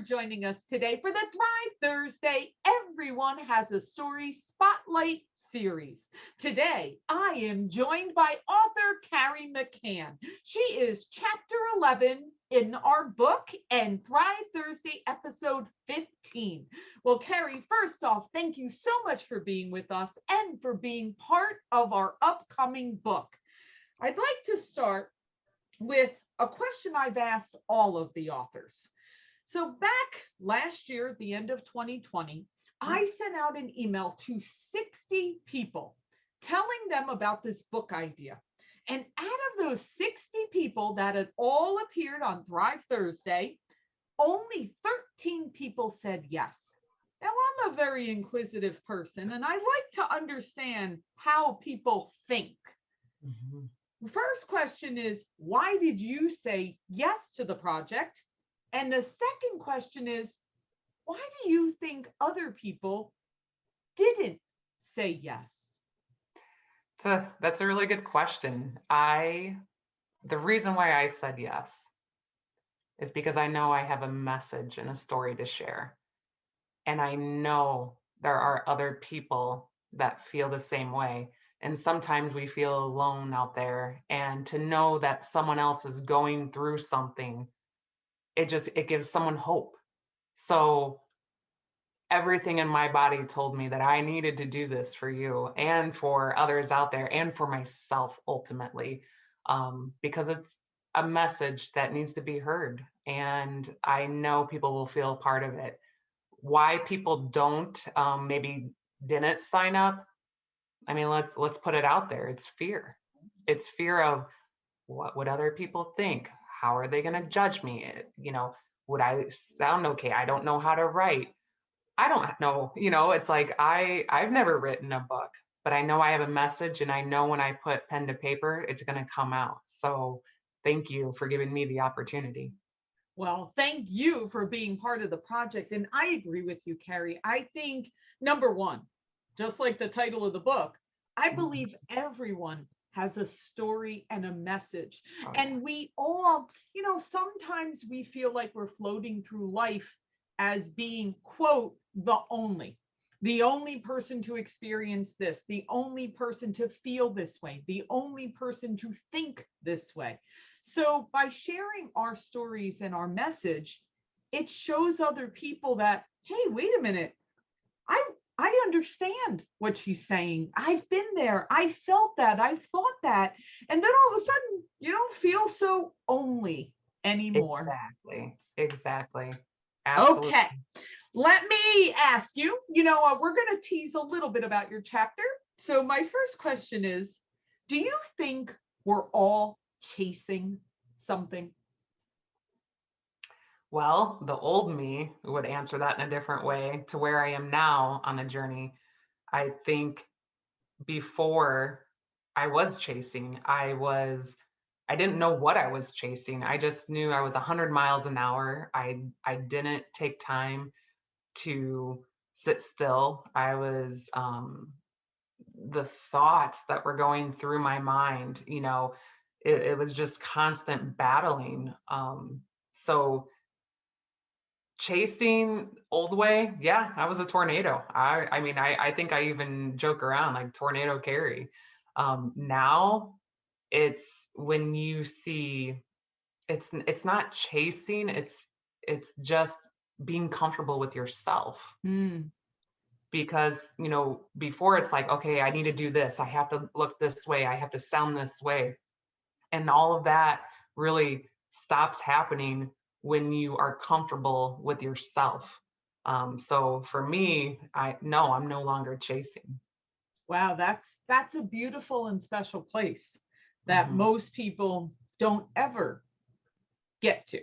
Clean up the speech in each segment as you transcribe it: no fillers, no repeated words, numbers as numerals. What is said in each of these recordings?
joining us today for the Thrive Thursday Everyone Has a Story Spotlight series. Today, I am joined by author Carrie McCann. She is chapter 11 in our book and Thrive Thursday episode 15. Well, Carrie, first off, thank you so much for being with us and for being part of our upcoming book. I'd like to start with a question I've asked all of the authors. So back last year at the end of 2020, I sent out an email to 60 people telling them about this book idea. And out of those 60 people that had all appeared on Thrive Thursday, only 13 people said yes. Now, I'm a very inquisitive person, and I like to understand how people think. Mm-hmm. The first question is, why did you say yes to the project? And the second question is, why do you think other people didn't say yes? That's a really good question. The reason why I said yes is because I know I have a message and a story to share. And I know there are other people that feel the same way. And sometimes we feel alone out there. And to know that someone else is going through something, it gives someone hope. So everything in my body told me that I needed to do this for you and for others out there and for myself ultimately, because it's a message that needs to be heard. And I know people will feel part of it. Why people don't, maybe didn't sign up. I mean, let's put it out there. It's fear. It's fear of what would other people think? How are they going to judge me? Would I sound okay? I don't know how to write. I don't know, it's like I've never written a book, but I know I have a message and I know when I put pen to paper, it's going to come out. So thank you for giving me the opportunity. Well, thank you for being part of the project. And I agree with you, Carrie. I think, number one, just like the title of the book, I believe everyone has a story and a message. Oh, yeah. And we all, sometimes we feel like we're floating through life as being, quote, the only person to experience this, the only person to feel this way, the only person to think this way. So by sharing our stories and our message, it shows other people that, hey, wait a minute, I understand what she's saying. I've been there. I felt that. I thought that. And then all of a sudden, you don't feel so only anymore. Exactly. Absolutely. Okay. Let me ask you, we're going to tease a little bit about your chapter. So my first question is, do you think we're all chasing something? Well, the old me would answer that in a different way to where I am now on a journey. I think before I was chasing, I didn't know what I was chasing. I just knew I was 100 miles an hour. I didn't take time to sit still. I was, the thoughts that were going through my mind, it was just constant battling. So chasing old way, yeah, I was a tornado. I think I even joke around like tornado Carrie. Now it's when you see, it's not chasing, it's just being comfortable with yourself. Because before it's like, okay, I need to do this, I have to look this way, I have to sound this way, and all of that really stops happening when you are comfortable with yourself. So for me, I'm no longer chasing. Wow, that's a beautiful and special place that most people don't ever get to.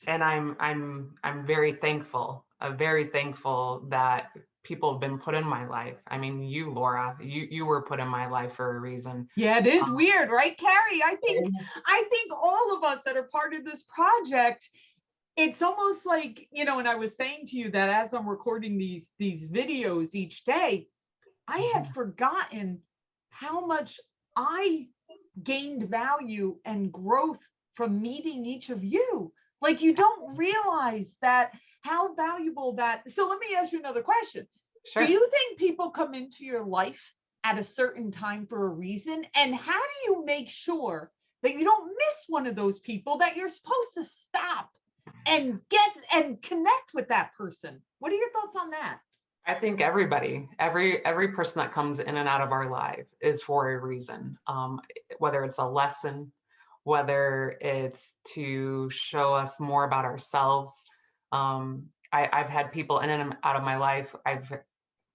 And I'm very thankful that people have been put in my life. I mean, you, Laura, you were put in my life for a reason. Yeah, it is weird, right, Carrie? I think all of us that are part of this project, it's almost like, and I was saying to you that as I'm recording these videos each day, I had forgotten how much I gained value and growth from meeting each of you. Like you Yes. don't realize that how valuable that. So let me ask you another question. Do Sure. you think people come into your life at a certain time for a reason? And how do you make sure that you don't miss one of those people that you're supposed to stop and get and connect with that person? What are your thoughts on that? I think everybody, every person that comes in and out of our life is for a reason. Whether it's a lesson, whether it's to show us more about ourselves. I've had people in and out of my life. I've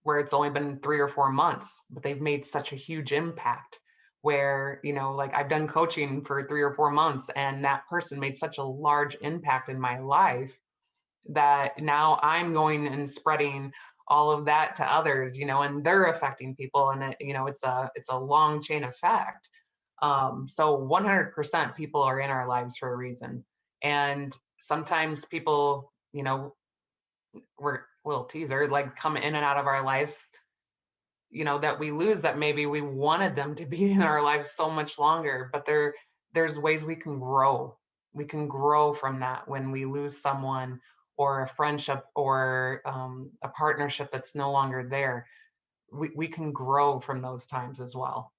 where it's only been 3 or 4 months, but they've made such a huge impact. Where like I've done coaching for 3 or 4 months, and that person made such a large impact in my life that now I'm going and spreading all of that to others, and they're affecting people, and it's a long chain effect. So 100% people are in our lives for a reason, and sometimes people, we're little teaser, like come in and out of our lives, that we lose that maybe we wanted them to be in our lives so much longer, but there's ways we can grow. We can grow from that when we lose someone, or a friendship, or a partnership that's no longer there. We can grow from those times as well.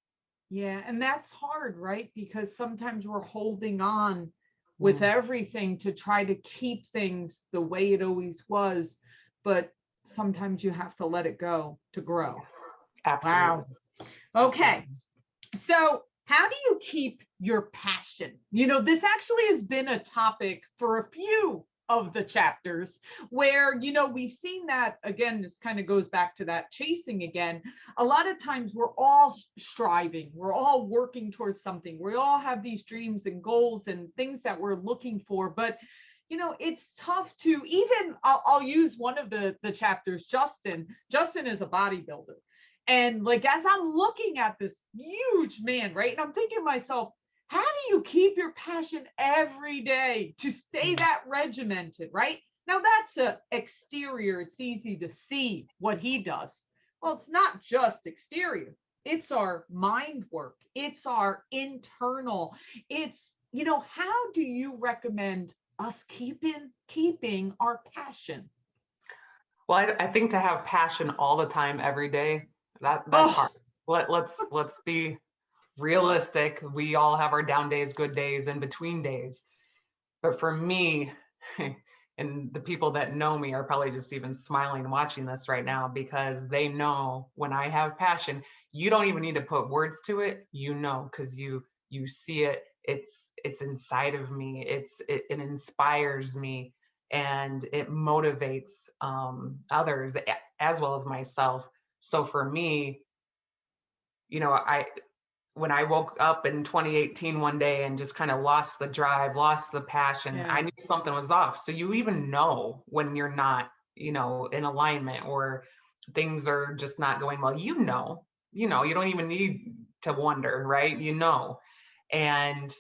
Yeah, and that's hard, right? Because sometimes we're holding on with Mm, everything to try to keep things the way it always was, but sometimes you have to let it go to grow. yes, absolutely. Wow. Okay. Absolutely. So, how do you keep your passion? This actually has been a topic for a few of the chapters where, we've seen that again. This kind of goes back to that chasing again. A lot of times we're all striving, we're all working towards something, we all have these dreams and goals and things that we're looking for. But it's tough to even, I'll use one of the chapters. Justin is a bodybuilder, and like as I'm looking at this huge man, right? And I'm thinking to myself, how do you keep your passion every day to stay Mm, that regimented, right? Now that's a exterior. It's easy to see what he does. Well, it's not just exterior. It's our mind work. It's our internal. It's, how do you recommend us keeping our passion? well, I think to have passion all the time every day, that's hard. Oh, Let's be realistic. We all have our down days, good days, in between days. But for me, and the people that know me are probably just even smiling watching this right now, because they know when I have passion, you don't even need to put words to it, because you see it. It's inside of me. It inspires me, and it motivates others, as well as myself. So for me, I when I woke up in 2018 one day and just kind of lost the drive, lost the passion, I yeah. knew something was off. So you even know when you're not, in alignment, or things are just not going well. You don't even need to wonder, right? And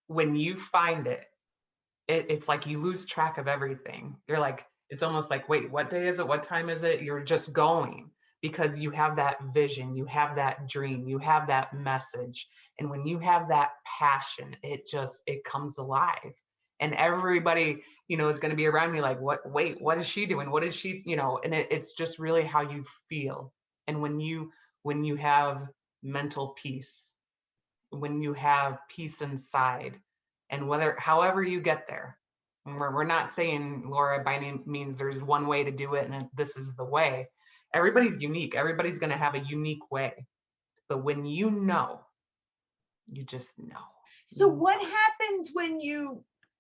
when you find it, it's like you lose track of everything. You're like, it's almost like, wait, what day is it? What time is it? You're just going, because you have that vision, you have that dream, you have that message. And when you have that passion, it comes alive. And everybody, is going to be around me like, what is she doing? What is she, and it's just really how you feel. And when you have mental peace, when you have peace inside, and however you get there, and we're not saying, Laura, by any means there's one way to do it and this is the way. Everybody's unique, everybody's going to have a unique way, but when you just know. So you what happens when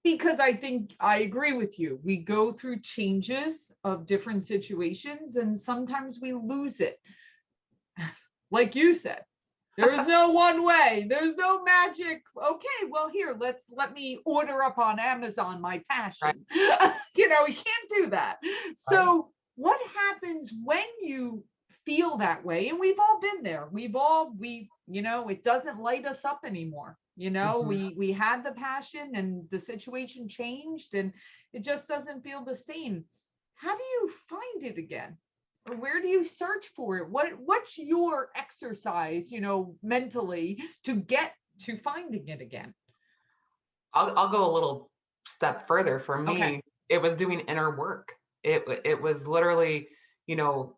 because I think I agree with you. We go through changes of different situations and sometimes we lose it. Like you said, there's no one way. There's no magic. Okay, well here, let me order up on Amazon my right, passion. We can't do that. right. So what happens when you feel that way? And we've all been there. It doesn't light us up anymore. Mhm. We had the passion and the situation changed and it just doesn't feel the same. How do you find it again? Or where do you search for it? What's your exercise, mentally to get to finding it again? I'll go a little step further. For Okay. me, it was doing inner work. It was literally, you know,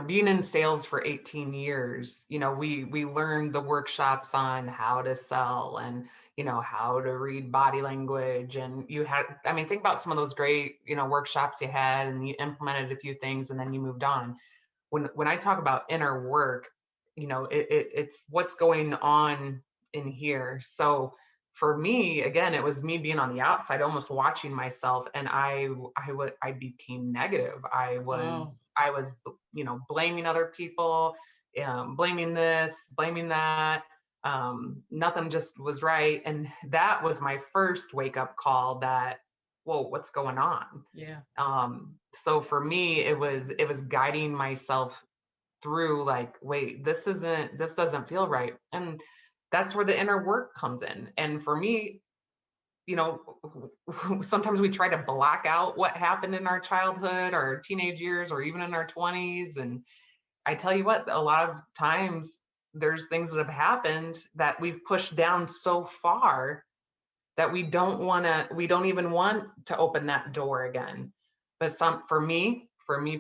being in sales for 18 years, we learned the workshops on how to sell and, how to read body language. And I mean, think about some of those great, workshops you had and you implemented a few things and then you moved on. When I talk about inner work, it's what's going on in here. So for me, again, it was me being on the outside, almost watching myself, and I became negative. I Oh, was I was blaming other people, blaming this, blaming that. Nothing just was right, and that was my first wake up call. That, whoa, what's going on? yeah. So for me, it was guiding myself through, like, wait, this doesn't feel right. And that's where the inner work comes in. And for me, you know sometimes we try to block out what happened in our childhood or teenage years or even in our 20s. And I tell you what, a lot of times there's things that have happened that we've pushed down so far that we don't even want to open that door again. But for me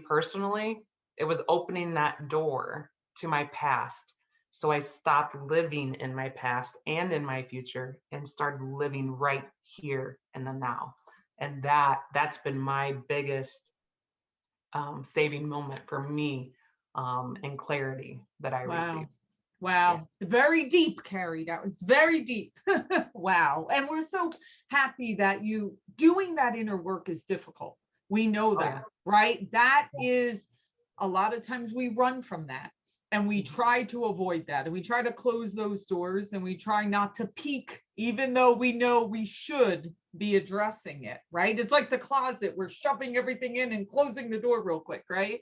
personally, it was opening that door to my past. So I stopped living in my past and in my future and started living right here in the now. And that's been my biggest saving moment for me, and clarity that I received. Wow. Yeah. Wow. Very deep, Carrie. That was very deep. Wow. And we're so happy that you doing that inner work is difficult. We know Oh yeah. that, right? That Yeah. is a lot of times we run from that and we Mhm. try to avoid that and we try to close those doors and we try not to peek, even though we know we should be addressing it, right? It's like the closet. We're shoving everything in and closing the door real quick, right?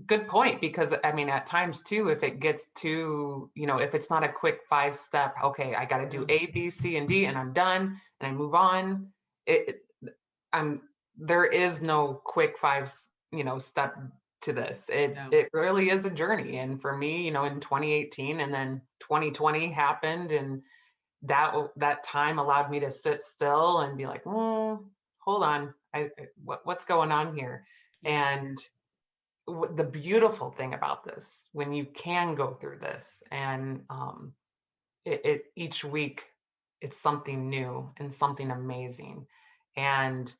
Good point, because I mean, at times too, if it gets too, if it's not a quick 5 step, okay, I got to do Yeah. A, B, C, and D, and I'm done, and I move on. I'm There is no quick step to this. It No. it really is a journey. And for me, in 2018, and then 2020 happened, and that time allowed me to sit still and be like, hold on, what's going on here? Yeah. And the beautiful thing about this, when you can go through this, and each week it's something new and something amazing. And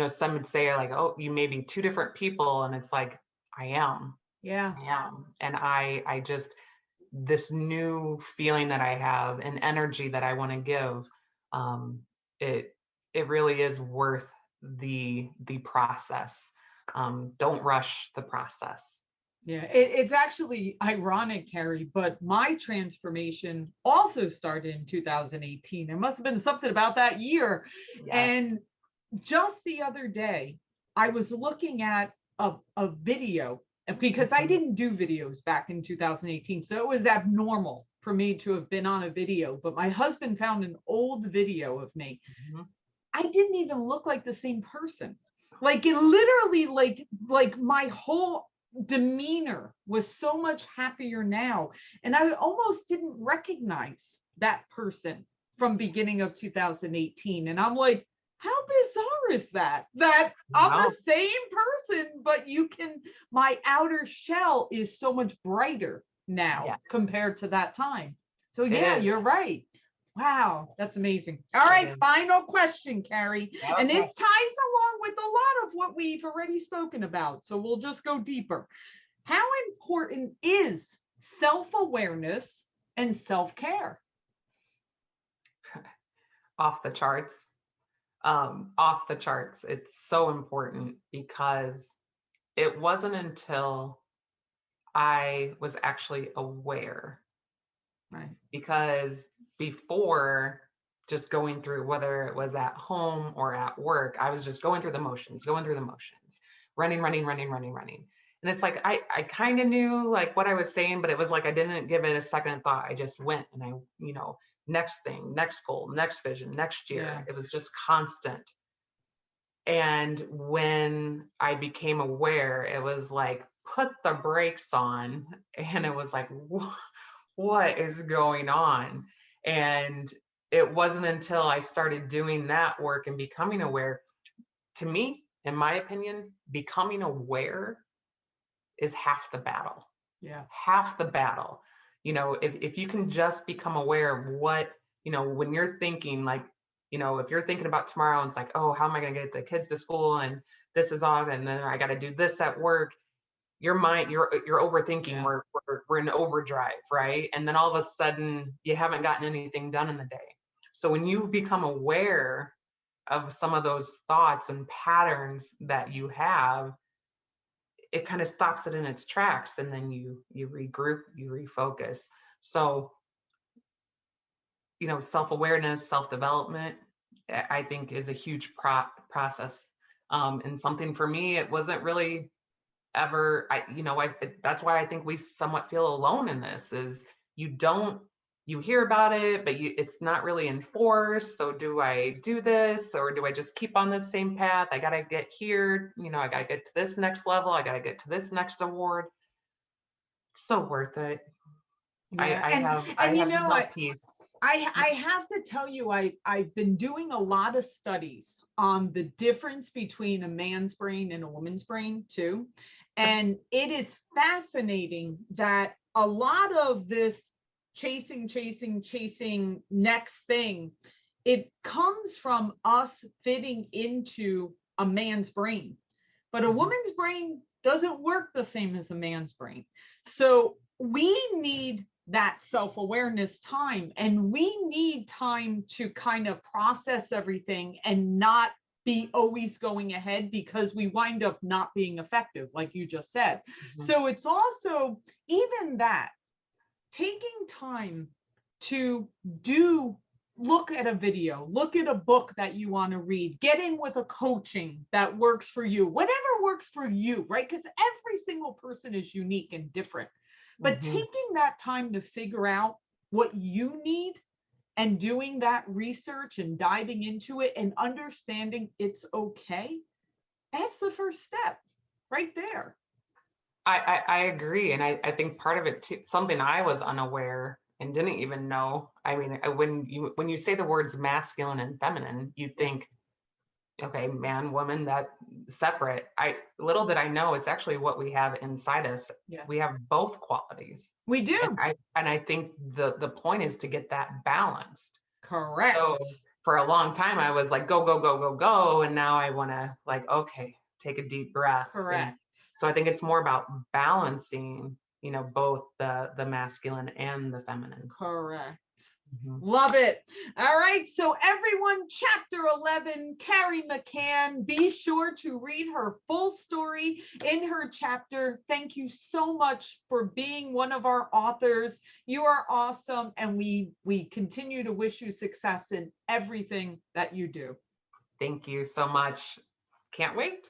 some would say, like, oh, you may be two different people, and it's like, i am Yeah. I am. And I just, this new feeling that I have and energy that I want to give, um it it really is worth the process. Don't rush the process. Yeah, it's actually ironic, Carrie, but my transformation also started in 2018. There must have been something about that year. Yes. And just the other day, I was looking at a video because I Mhm, didn't do videos back in 2018. So it was abnormal for me to have been on a video. But my husband found an old video of me. mhm. I didn't even look like the same person. Like it literally, like my whole demeanor was so much happier now. And I almost didn't recognize that person from beginning of 2018. And I'm like, how bizarre is that? That I'm the Wow. same person, but my outer shell is so much brighter now Yes, compared to that time. So it yeah, you're is. right. Wow, that's amazing. All It right, is. final question, Carrie. And this Okay. ties along with a lot of what we've already spoken about. So we'll just go deeper. How important is self awareness and self care? Off the charts. Off the charts. It's so important, because it wasn't until I was actually aware. Right. Because before, just going through, whether it was at home or at work, I was just going through the motions, running, running, running, running, running. And it's like I kind of knew like what I was saying, but it was like I didn't give it a second thought. I just went, and next thing, next goal, next vision, next Yeah. year. It was just constant. And when I became aware, it was like, put the brakes on. And it was like, what is going on? And it wasn't until I started doing that work and becoming aware, to me, in my opinion, becoming aware is half the battle. Yeah. Half the battle. If you can just become aware of what, when you're thinking like, if you're thinking about tomorrow and it's like, oh, how am I going to get the kids to school? And this is off, and then I got to do this at work. Your mind, you're overthinking. Yeah. We're in overdrive, right? And then all of a sudden you haven't gotten anything done in the day. So when you become aware of some of those thoughts and patterns that you have, it kind of stops it in its tracks, and then you regroup, you refocus. So, self-awareness, self-development, I think is a huge process. And something for me, it wasn't really ever, that's why I think we somewhat feel alone in this, is you don't, you hear about it, but it's not really enforced. So do I do this, or do I just keep on this same path? I got to get here, I got to get to this next level. I got to get to this next award. It's so worth it. I, Yeah. I have, I And have no peace. I have to tell you, I've been doing a lot of studies on the difference between a man's brain and a woman's brain too. And it is fascinating that a lot of this chasing next thing, it comes from us fitting into a man's brain. But a Mhm. woman's brain doesn't work the same as a man's brain. So we need that self-awareness time, and we need time to kind of process everything and not be always going ahead, because we wind up not being effective, like you just said. Mhm. So it's also even that taking time to do, look at a video, look at a book that you want to read, get in with a coaching that works for you, whatever works for you, right? Because every single person is unique and different. But Mhm. taking that time to figure out what you need and doing that research and diving into it and understanding it's okay, that's the first step right there. I agree. And I think part of it too, something I was unaware and didn't even know. I mean, when you say the words masculine and feminine, you Yeah. think, okay, man, woman, that separate. I Little did I know it's actually what we have inside us. Yeah. We have both qualities. We And do. I think the point is to get that balanced. So Correct. for a long time I was like, go, go, go, go, go. And now I want to, like, okay, take a deep breath. And Correct. so I think it's more about balancing, both the masculine and the feminine. Correct. Mhm. Love it. All right. So, everyone, chapter 11, Carrie McCann, be sure to read her full story in her chapter. Thank you so much for being one of our authors. You are awesome. And we continue to wish you success in everything that you do. Thank you so much. Can't wait.